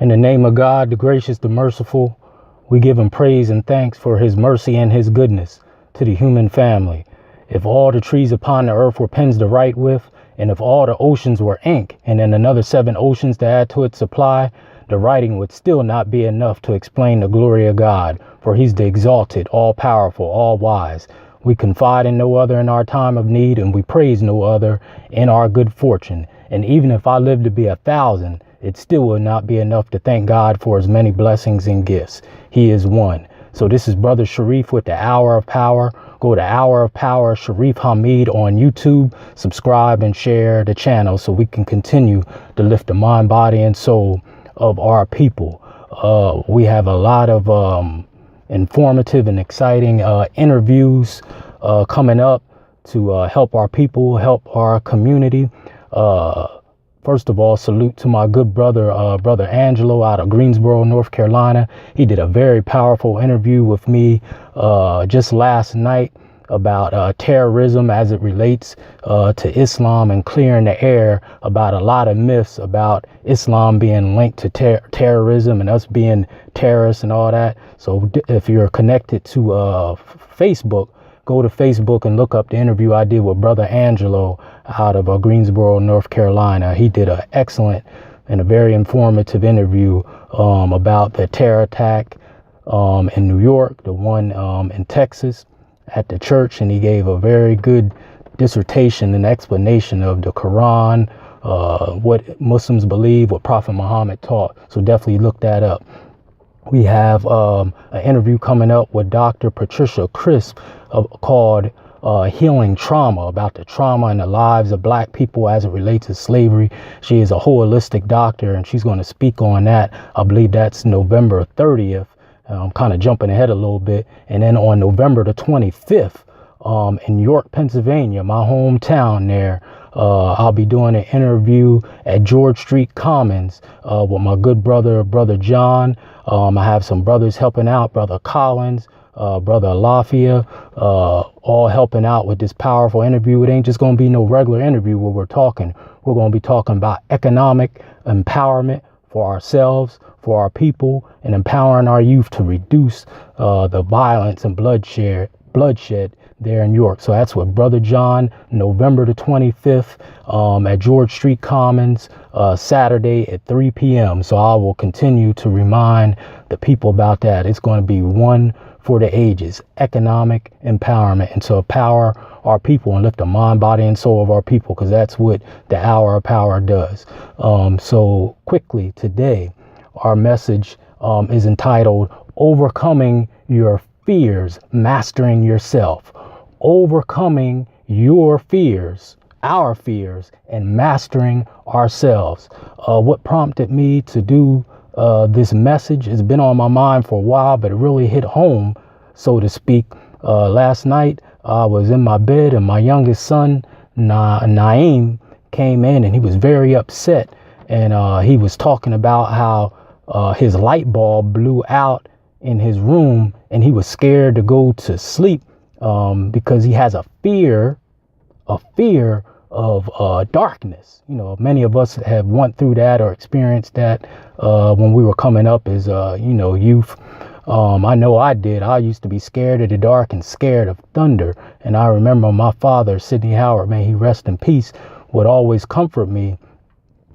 In the name of God, the gracious, the merciful, we give him praise and thanks for his mercy and his goodness to the human family. If all the trees upon the earth were pens to write with, and if all the oceans were ink, and then another 7 oceans to add to its supply, the writing would still not be enough to explain the glory of God, for he's the exalted, all-powerful, all-wise. We confide in no other in our time of need, and we praise no other in our good fortune. And even if I live to be 1,000, it still will not be enough to thank God for his many blessings and gifts. He is one. So this is Brother Shareef with the Hour of Power. Go to Hour of Power, Shareef Hamid on YouTube. Subscribe and share the channel so we can continue to lift the mind, body, and soul of our people. We have a lot of informative and exciting interviews coming up to help our people, help our community. First of all, salute to my good brother, Brother Angelo out of Greensboro, North Carolina. He did a very powerful interview with me just last night about terrorism as it relates to Islam, and clearing the air about a lot of myths about Islam being linked to terrorism and us being terrorists and all that. So if you're connected to Facebook, go to Facebook and look up the interview I did with Brother Angelo out of Greensboro, North Carolina. He did an excellent and a very informative interview about the terror attack in New York, the one in Texas at the church, and he gave a very good dissertation and explanation of the Quran, what Muslims believe, what Prophet Muhammad taught. So definitely look that up. We have an interview coming up with Dr. Patricia Crisp called Healing Trauma, about the trauma in the lives of Black people as it relates to slavery. She is a holistic doctor, and she's going to speak on that. I believe that's November 30th. I'm kind of jumping ahead a little bit. And then on November the 25th, in York, Pennsylvania, my hometown there, I'll be doing an interview at George Street Commons with my good brother, Brother John. I have some brothers helping out, Brother Collins, Brother Alafia, all helping out with this powerful interview. It ain't just going to be no regular interview where we're talking. We're going to be talking about economic empowerment for ourselves, for our people, and empowering our youth to reduce the violence and bloodshed there in York. So that's with Brother John, November the 25th at George Street Commons, Saturday at 3 p.m. So I will continue to remind the people about that. It's going to be one for the ages, economic empowerment, and to empower our people and lift the mind, body, and soul of our people, because that's what the Hour of Power does. So quickly today, our message is entitled Overcoming Your Fears, Mastering Yourself. Overcoming your fears, our fears, and mastering ourselves. What prompted me to do this message has been on my mind for a while, but it really hit home, so to speak. Last night, I was in my bed, and my youngest son, Naeem, came in, and he was very upset. And he was talking about how his light bulb blew out in his room, and he was scared to go to sleep because he has a fear of darkness. You know, many of us have went through that or experienced that when we were coming up as youth. I know I did. I used to be scared of the dark and scared of thunder. And I remember my father, Sidney Howard, may he rest in peace, would always comfort me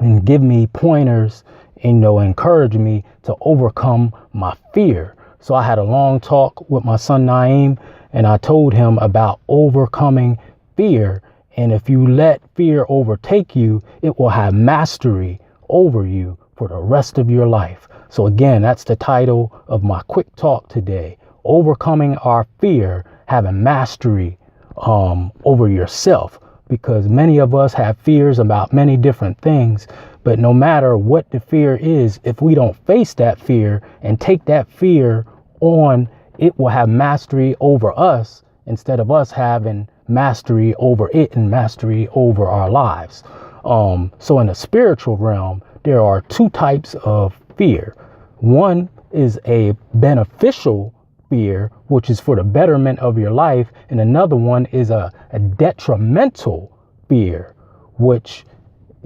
and give me pointers, encourage me to overcome my fear. So I had a long talk with my son Naeem, and I told him about overcoming fear. And if you let fear overtake you, it will have mastery over you for the rest of your life. So again, that's the title of my quick talk today. Overcoming our fear, having mastery over yourself. Because many of us have fears about many different things. But no matter what the fear is, if we don't face that fear and take that fear on, it will have mastery over us instead of us having mastery over it and mastery over our lives. So in the spiritual realm, there are two types of fear. One is a beneficial fear, which is for the betterment of your life. And another one is a detrimental fear, which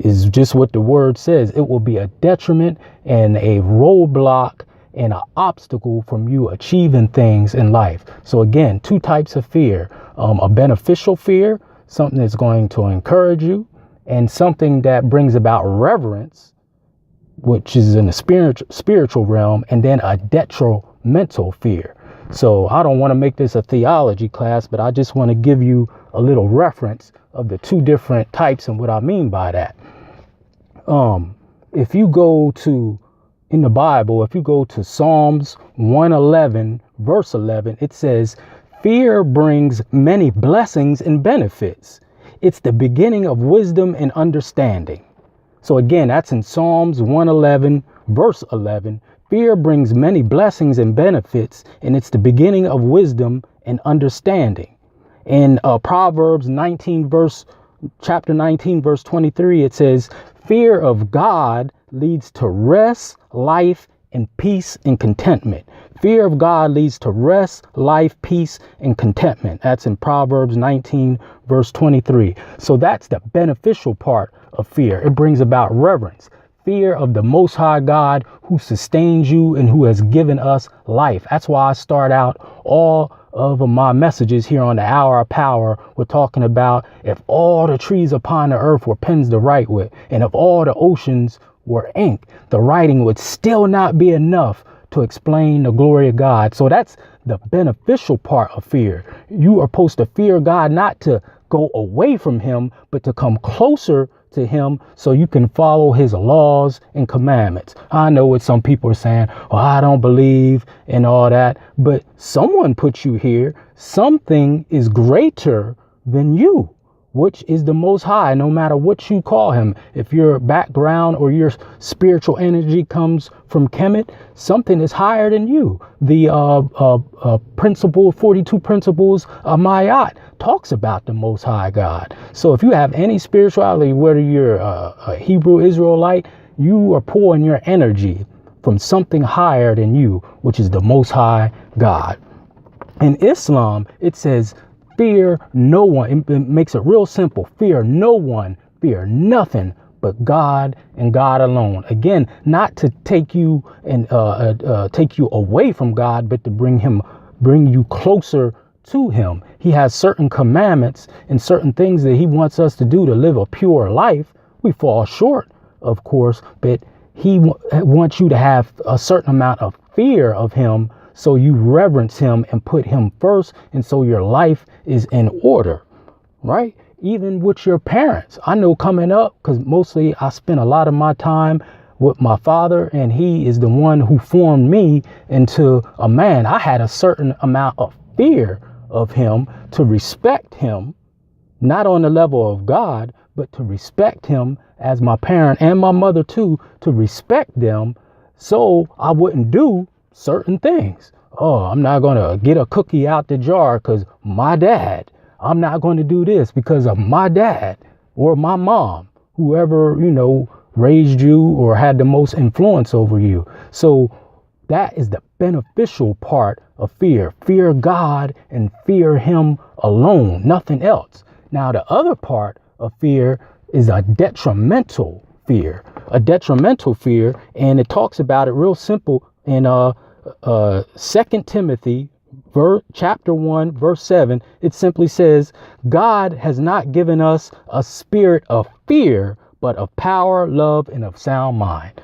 is just what the word says. It will be a detriment and a roadblock and an obstacle from you achieving things in life. So again, two types of fear, a beneficial fear, something that's going to encourage you, and something that brings about reverence, which is in the spiritual realm, and then a detrimental fear. So I don't want to make this a theology class, but I just want to give you a little reference of the two different types and what I mean by that. If you go to, in the Bible, if you go to Psalms 111, verse 11, it says, fear brings many blessings and benefits. It's the beginning of wisdom and understanding. So again, that's in Psalms 111, verse 11. Fear brings many blessings and benefits, and it's the beginning of wisdom and understanding. In Proverbs chapter 19, verse 23, it says, fear of God leads to rest, life, and peace and contentment. Fear of God leads to rest, life, peace, and contentment. That's in Proverbs 19, verse 23. So that's the beneficial part of fear. It brings about reverence, fear of the Most High God who sustains you and who has given us life. That's why I start out all of my messages here on the Hour of Power. We're talking about if all the trees upon the earth were pens to write with, and if all the oceans were ink, the writing would still not be enough to explain the glory of God. So that's the beneficial part of fear. You are supposed to fear God, not to go away from him, but to come closer to him so you can follow his laws and commandments. I know what some people are saying, well, I don't believe in all that, but someone put you here. Something is greater than you, which is the Most High, no matter what you call him. If your background or your spiritual energy comes from Kemet, something is higher than you. The 42 principles of Mayat talks about the Most High God. So if you have any spirituality, whether you're a Hebrew Israelite, you are pulling your energy from something higher than you, which is the Most High God. In Islam, it says, fear no one. It makes it real simple. Fear no one, fear nothing but God and God alone. Again, not to take you and take you away from God, but to bring you closer to him. He has certain commandments and certain things that he wants us to do to live a pure life. We fall short, of course, but he wants you to have a certain amount of fear of him, so you reverence him and put him first. And so your life is in order, right? Even with your parents. I know coming up, because mostly I spent a lot of my time with my father, and he is the one who formed me into a man. I had a certain amount of fear of him, to respect him, not on the level of God, but to respect him as my parent and my mother too, to respect them so I wouldn't do certain things. Oh, I'm not going to get a cookie out the jar because my dad. I'm not going to do this because of my dad or my mom, whoever, raised you or had the most influence over you. So that is the beneficial part of fear. Fear God and fear him alone, nothing else. Now, the other part of fear is a detrimental fear. A detrimental fear, and it talks about it real simple in 2 Timothy chapter 1, verse 7. It simply says, God has not given us a spirit of fear, but of power, love, and of sound mind.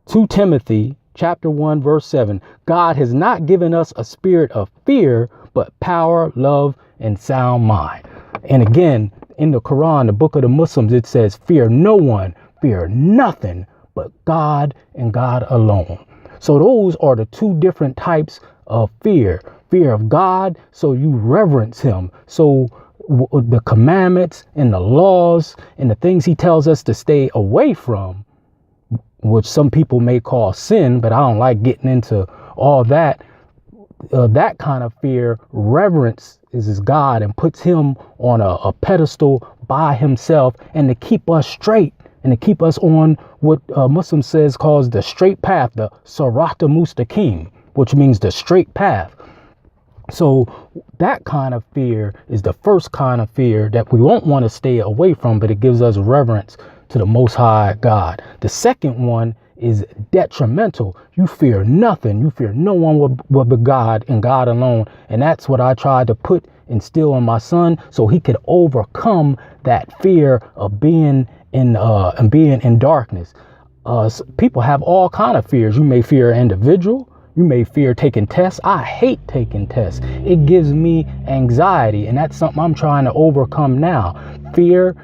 2 Timothy chapter 1, verse 7. God has not given us a spirit of fear, but power, love, and sound mind. And again, in the Quran, the book of the Muslims, it says, fear no one, fear nothing but God and God alone. So those are the two different types of fear. Fear of God, so you reverence him. So the commandments and the laws and the things he tells us to stay away from, which some people may call sin, but I don't like getting into all that. That kind of fear, reverence is God and puts him on a pedestal by himself, and to keep us straight and to keep us on what Muslim says calls the straight path, the Sirata Mustaqim, which means the straight path. So that kind of fear is the first kind of fear that we won't want to stay away from, but it gives us reverence to the Most High God. The second one is detrimental. You fear nothing. You fear no one but God and God alone. And that's what I tried to instill in my son, so he could overcome that fear of being in darkness. People have all kind of fears. You may fear an individual. You may fear taking tests. I hate taking tests. It gives me anxiety, and that's something I'm trying to overcome now. Fear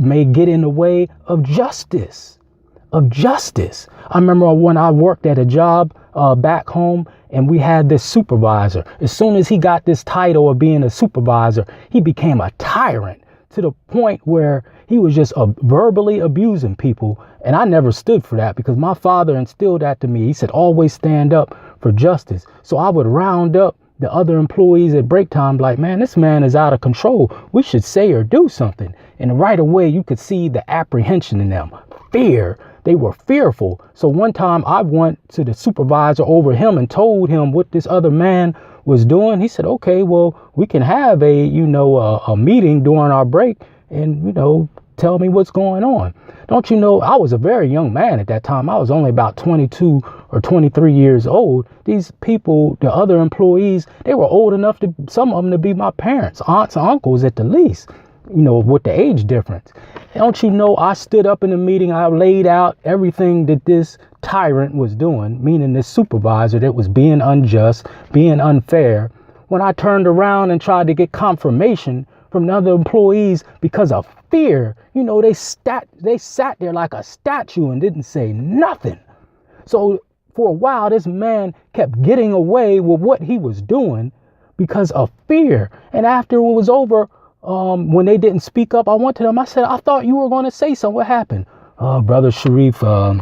may get in the way of justice. I remember when I worked at a job back home, and we had this supervisor. As soon as he got this title of being a supervisor, he became a tyrant to the point where he was just verbally abusing people. And I never stood for that, because my father instilled that to me. He said, always stand up for justice. So I would round up the other employees at break time, like, man, this man is out of control. We should say or do something. And right away, you could see the apprehension in them. Fear. They were fearful. So one time I went to the supervisor over him and told him what this other man was doing. He said, okay, well, we can have a meeting during our break and, tell me what's going on. Don't you know, I was a very young man at that time. I was only about 22 or 23 years old. These people, the other employees, they were old enough some of them to be my parents, aunts and uncles at the least, with the age difference. Don't you know, I stood up in the meeting, I laid out everything that this tyrant was doing, meaning this supervisor that was being unjust, being unfair. When I turned around and tried to get confirmation from the other employees because of fear, they sat there like a statue and didn't say nothing. So for a while, this man kept getting away with what he was doing because of fear. And after it was over, when they didn't speak up, I went to them. I said, I thought you were going to say something. What happened? Brother Shareef, I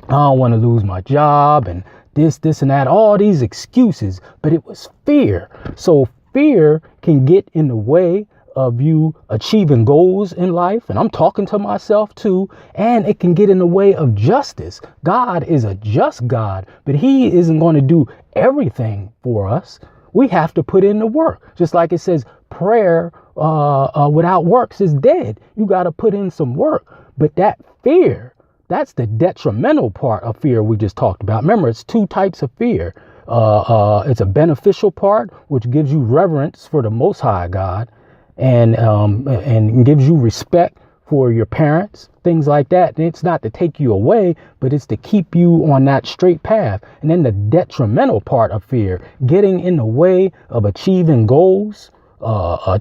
don't want to lose my job and this and that, all these excuses. But it was fear. So fear can get in the way of you achieving goals in life. And I'm talking to myself too. And it can get in the way of justice. God is a just God, but he isn't going to do everything for us. We have to put in the work. Just like it says, prayer without works is dead. You got to put in some work. But that fear, that's the detrimental part of fear we just talked about. Remember, it's two types of fear. It's a beneficial part, which gives you reverence for the Most High God and gives you respect for your parents, things like that. And it's not to take you away, but it's to keep you on that straight path. And then the detrimental part of fear, getting in the way of achieving goals,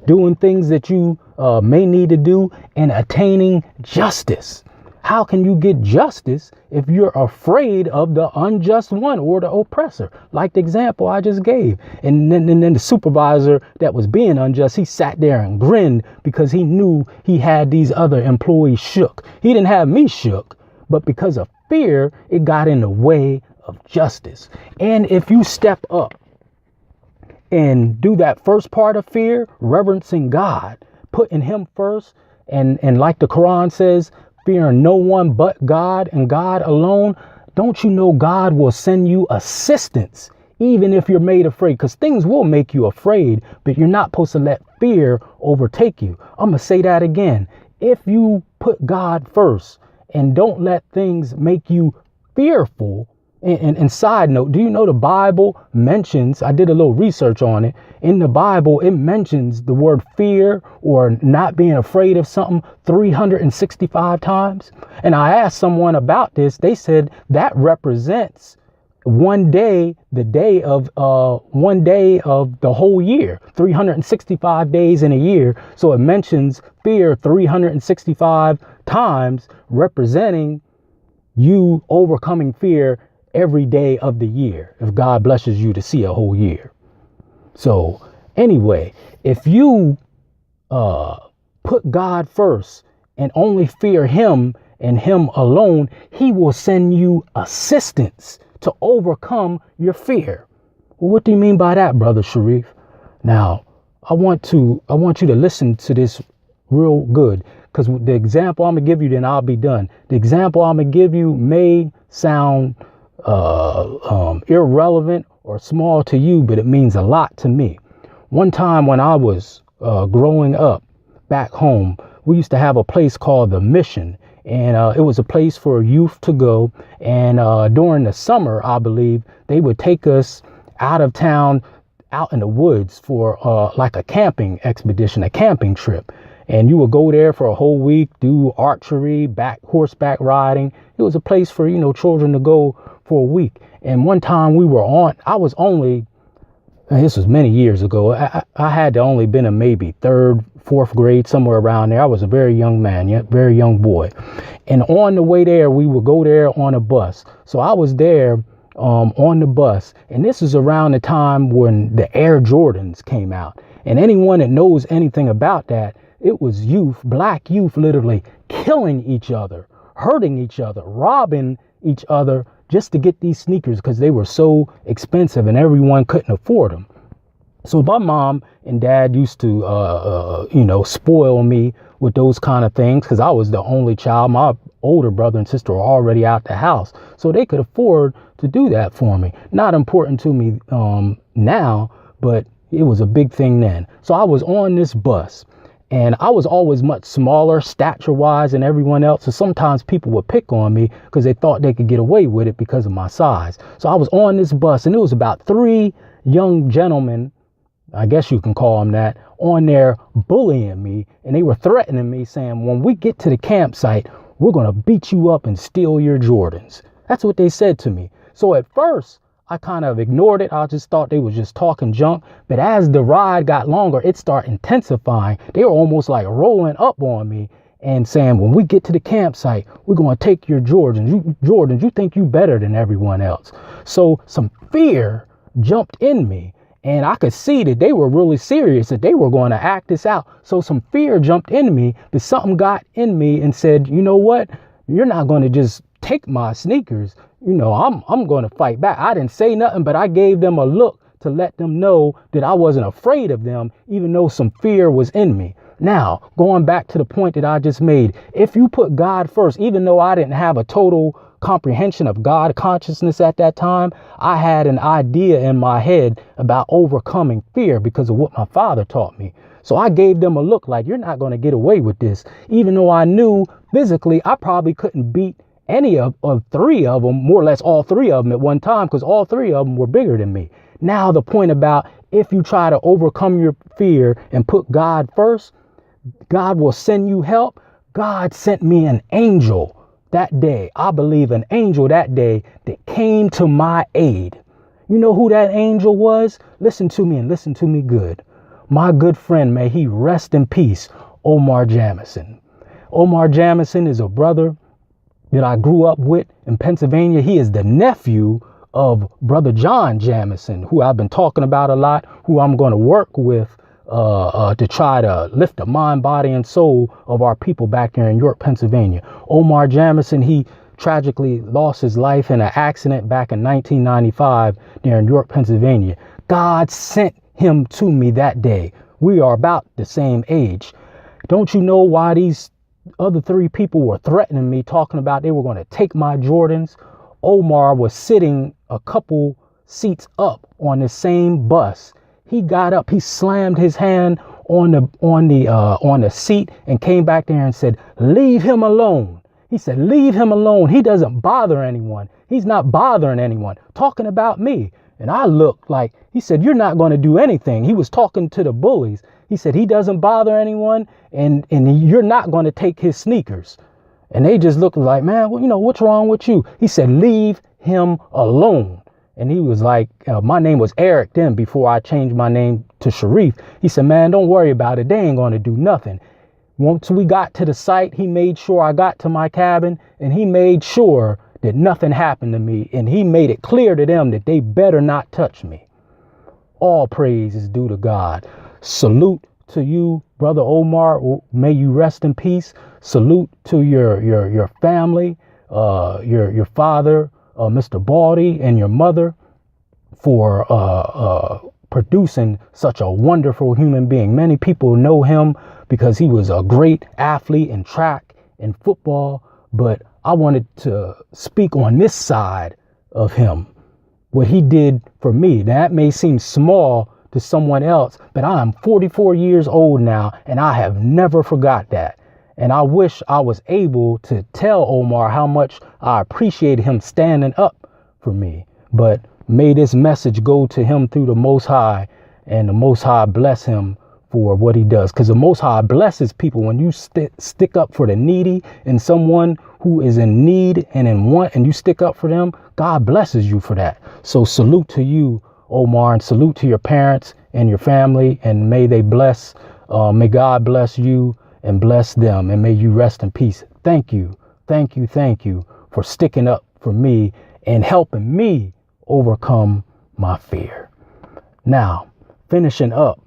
doing things that you may need to do, and attaining justice. How can you get justice if you're afraid of the unjust one or the oppressor? Like the example I just gave. And then the supervisor that was being unjust, he sat there and grinned because he knew he had these other employees shook. He didn't have me shook, but because of fear, it got in the way of justice. And if you step up and do that first part of fear, reverencing God, putting him first, and like the Quran says, fearing no one but God and God alone, don't you know God will send you assistance even if you're made afraid? Because things will make you afraid, but you're not supposed to let fear overtake you. I'm going to say that again. If you put God first and don't let things make you fearful. And side note, do you know the Bible mentions, I did a little research on it. In the Bible, it mentions the word fear or not being afraid of something 365 times. And I asked someone about this. They said that represents one day of the whole year, 365 days in a year. So it mentions fear 365 times, representing you overcoming fear every day of the year, if God blesses you to see a whole year. So anyway, if you put God first and only fear him and him alone, he will send you assistance to overcome your fear. Well, what do you mean by that, Brother Shareef? Now, I want you to listen to this real good, because the example I'm gonna give you, then I'll be done. The example I'm gonna give you may sound irrelevant or small to you, but it means a lot to me. One time when I was growing up back home, we used to have a place called the Mission. And it was a place for youth to go. And during the summer, I believe, they would take us out of town, out in the woods for like a camping expedition, a camping trip. And you would go there for a whole week, do archery, horseback riding. It was a place for, children to go for a week. And one time this was many years ago. I had to only been in maybe third, fourth grade, somewhere around there. I was a very young man, very young boy. And on the way there, we would go there on a bus. So I was there on the bus. And this is around the time when the Air Jordans came out. And anyone that knows anything about that, it was youth, black youth, literally killing each other, hurting each other, robbing each other just to get these sneakers because they were so expensive and everyone couldn't afford them. So my mom and dad used to, spoil me with those kind of things because I was the only child. My older brother and sister were already out the house, so they could afford to do that for me. Not important to me now, but it was a big thing then. So I was on this bus. And I was always much smaller stature-wise than everyone else. So sometimes people would pick on me because they thought they could get away with it because of my size. So I was on this bus, and it was about 3 young gentlemen, I guess you can call them that, on there bullying me. And they were threatening me, saying, when we get to the campsite, we're going to beat you up and steal your Jordans. That's what they said to me. So at first, I kind of ignored it. I just thought they was just talking junk. But as the ride got longer, it started intensifying. They were almost like rolling up on me and saying, when we get to the campsite, we're going to take your Jordans. You think you better than everyone else. So some fear jumped in me. And I could see that they were really serious, that they were going to act this out. So some fear jumped in me, but something got in me and said, you know what? You're not going to just take my sneakers. I'm going to fight back. I didn't say nothing, but I gave them a look to let them know that I wasn't afraid of them, even though some fear was in me. Now, going back to the point that I just made, if you put God first, even though I didn't have a total comprehension of God consciousness at that time, I had an idea in my head about overcoming fear because of what my father taught me. So I gave them a look like, you're not going to get away with this, even though I knew physically I probably couldn't beat any of 3 of them, more or less all 3 of them at one time, because all 3 of them were bigger than me. Now the point about if you try to overcome your fear and put God first, God will send you help. God sent me an angel that day. I believe an angel that day that came to my aid. You know who that angel was? Listen to me and listen to me good. My good friend, may he rest in peace, Omar Jamison. Omar Jamison is a brother that I grew up with in Pennsylvania. He is the nephew of Brother John Jamison, who I've been talking about a lot, who I'm going to work with to try to lift the mind, body, and soul of our people back here in York, Pennsylvania. Omar Jamison, he tragically lost his life in an accident back in 1995 there in York, Pennsylvania. God sent him to me that day. We are about the same age. Don't you know why these other 3 people were threatening me, talking about they were going to take my Jordans? Omar was sitting a couple seats up on the same bus. He got up, he slammed his hand on the seat and came back there and said, leave him alone. He said, leave him alone. He doesn't bother anyone. He's not bothering anyone. Talking about me. And I looked like, he said, you're not going to do anything. He was talking to the bullies. He said, he doesn't bother anyone and you're not going to take his sneakers. And they just looked like, man, well, what's wrong with you? He said, leave him alone. And he was like, my name was Eric then before I changed my name to Shareef. He said, man, don't worry about it. They ain't going to do nothing. Once we got to the site, he made sure I got to my cabin and he made sure that nothing happened to me. And he made it clear to them that they better not touch me. All praise is due to God. Salute to you, Brother Omar. May you rest in peace. Salute to your family, your father, Mr. Baldy, and your mother for producing such a wonderful human being. Many people know him because he was a great athlete in track and football, but I wanted to speak on this side of him, what he did for me. Now, that may seem small to someone else, but I am 44 years old now, and I have never forgot that. And I wish I was able to tell Omar how much I appreciate him standing up for me. But may this message go to him through the Most High, and the Most High bless him for what he does. Because the Most High blesses people when you stick up for the needy and someone who is in need and in want, and you stick up for them. God blesses you for that. So salute to you, Omar, and salute to your parents and your family. And may they may God bless you and bless them, and may you rest in peace. Thank you for sticking up for me and helping me overcome my fear. Now, finishing up,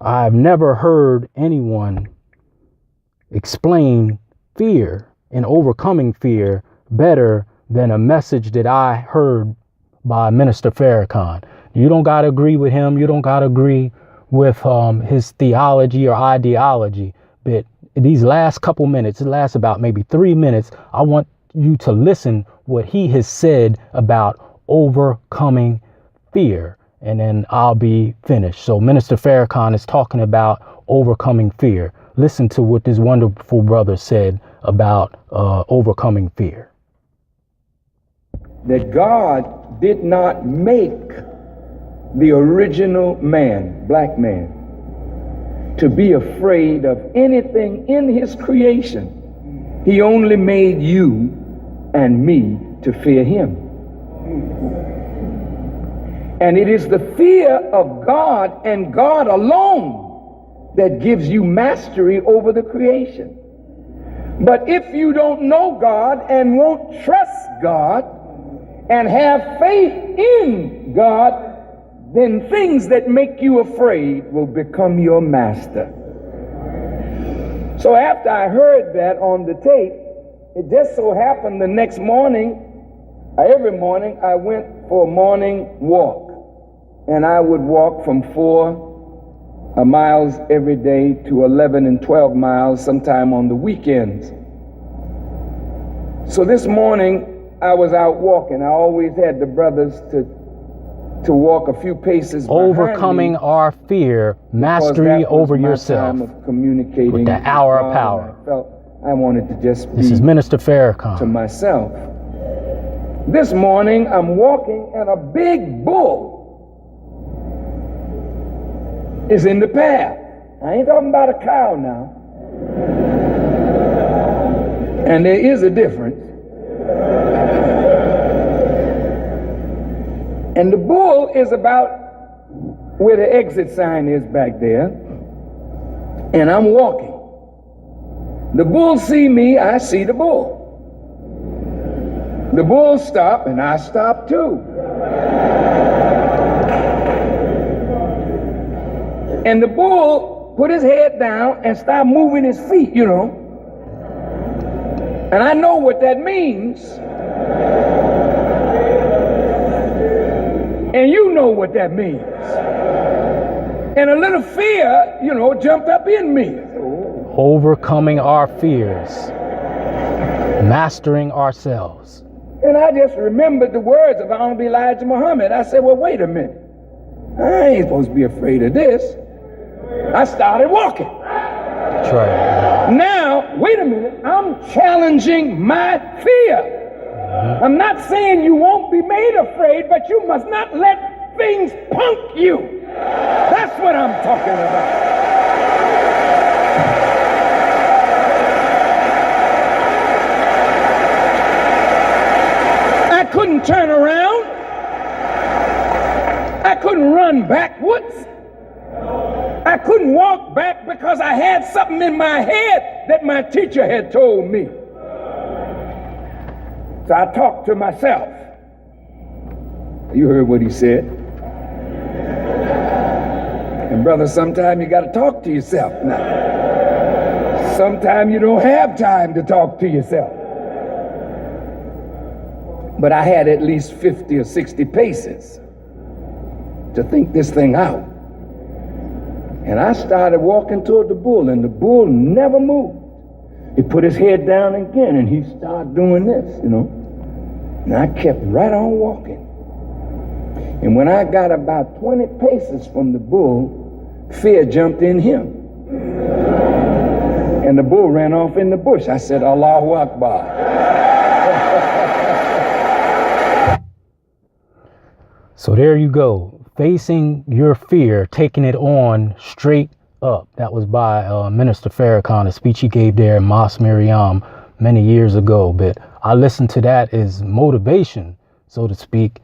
I've never heard anyone explain fear and overcoming fear better than a message that I heard by Minister Farrakhan. You don't got to agree with him. You don't got to agree with his theology or ideology. But these last couple minutes, it lasts about maybe 3 minutes, I want you to listen what he has said about overcoming fear. And then I'll be finished. So Minister Farrakhan is talking about overcoming fear. Listen to what this wonderful brother said about overcoming fear. That God did not make the original man, black man, to be afraid of anything in his creation. He only made you and me to fear him. And it is the fear of God and God alone that gives you mastery over the creation. But if you don't know God and won't trust God and have faith in God, then things that make you afraid will become your master. So after I heard that on the tape, it just so happened the next morning, every morning I went for a morning walk. And I would walk from 4 miles every day to 11 and 12 miles sometime on the weekends. So this morning I was out walking. I always had the brothers to walk a few paces Overcoming our fear, mastery over yourself, with the hour of power. I felt I wanted to just This is Minister Farrakhan. To myself. This morning I'm walking and a big bull is in the path. I ain't talking about a cow now. And there is a difference. And the bull is about where the exit sign is back there. And I'm walking. The bull see me, I see the bull. The bull stop and I stop too. And the bull put his head down and started moving his feet, you know. And I know what that means. And you know what that means. And a little fear, you know, jumped up in me. Overcoming our fears, mastering ourselves. And I just remembered the words of Honorable Elijah Muhammad. I said, well, wait a minute. I ain't supposed to be afraid of this. I started walking. That's right. Now, wait a minute. I'm challenging my fear. I'm not saying you won't be made afraid, but you must not let things punk you. That's what I'm talking about. I couldn't turn around. I couldn't run backwards. I couldn't walk back because I had something in my head that my teacher had told me. So I talked to myself. You heard what he said. And brother, sometimes you got to talk to yourself now. Sometimes you don't have time to talk to yourself. But I had at least 50 or 60 paces to think this thing out. And I started walking toward the bull, and the bull never moved. He put his head down again, and he started doing this, you know. And I kept right on walking. And when I got about 20 paces from the bull, fear jumped in him. And the bull ran off in the bush. I said, Allahu Akbar. So there you go. Facing your fear, taking it on straight up. That was by Minister Farrakhan, a speech he gave there in Mas Miriam many years ago. But I listen to that as motivation, so to speak,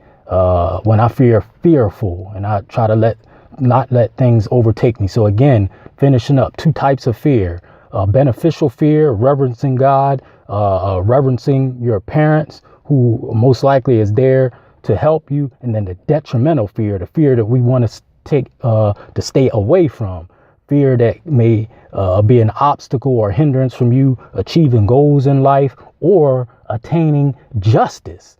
when I feel fearful, and I try to not let things overtake me. So again, finishing up, 2 types of fear: beneficial fear, reverencing God, reverencing your parents, who most likely is there to help you, and then the detrimental fear, the fear that we want to stay away from, fear that may be an obstacle or hindrance from you achieving goals in life or attaining justice.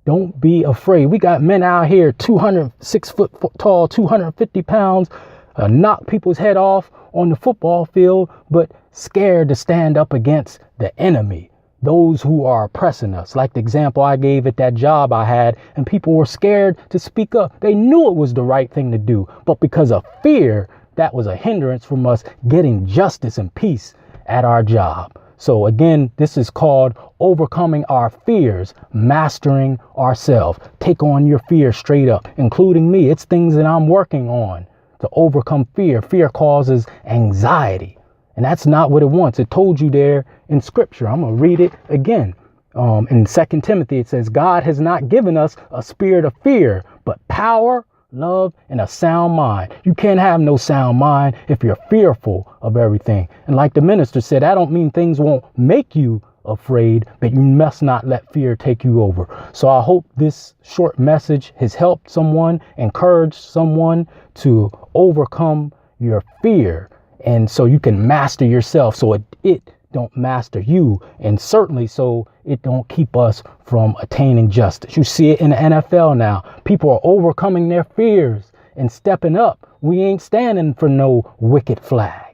Don't be afraid. We got men out here, 6 foot tall, 250 pounds, knock people's head off on the football field, but scared to stand up against the enemy, those who are oppressing us. Like the example I gave at that job I had, and people were scared to speak up. They knew it was the right thing to do, but because of fear, that was a hindrance from us getting justice and peace at our job. So again, this is called overcoming our fears, mastering ourselves. Take on your fear straight up, including me. It's things that I'm working on to overcome fear. Fear causes anxiety, and that's not what it wants. It told you there in scripture. I'm going to read it again. In 2 Timothy, it says, God has not given us a spirit of fear, but power, love, and a sound mind. You can't have no sound mind if you're fearful of everything. And like the minister said, I don't mean things won't make you afraid, but you must not let fear take you over. So I hope this short message has helped someone, encouraged someone to overcome your fear, and so you can master yourself, so it don't master you, and certainly so it don't keep us from attaining justice. You see it in the NFL now. People are overcoming their fears and stepping up. We ain't standing for no wicked flag.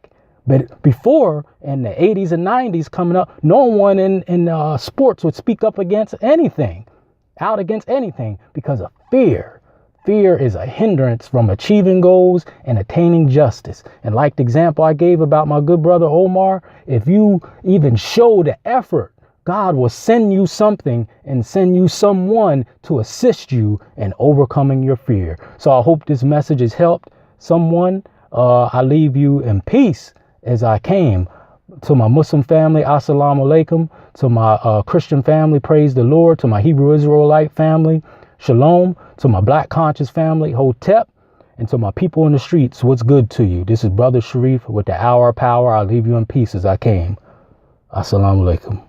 But before, in the 80s and 90s coming up, no one in sports would speak up against anything, out against anything, because of fear. Fear is a hindrance from achieving goals and attaining justice. And like the example I gave about my good brother Omar, if you even show the effort, God will send you something and send you someone to assist you in overcoming your fear. So I hope this message has helped someone. I leave you in peace as I came. To my Muslim family, assalamu alaikum. To my Christian family, praise the Lord. To my Hebrew Israelite family, shalom. To my Black conscious family, hotep. And to my people in the streets, what's good to you? This is Brother Shareef with the Hour of Power. I leave you in peace as I came. Assalamu alaikum.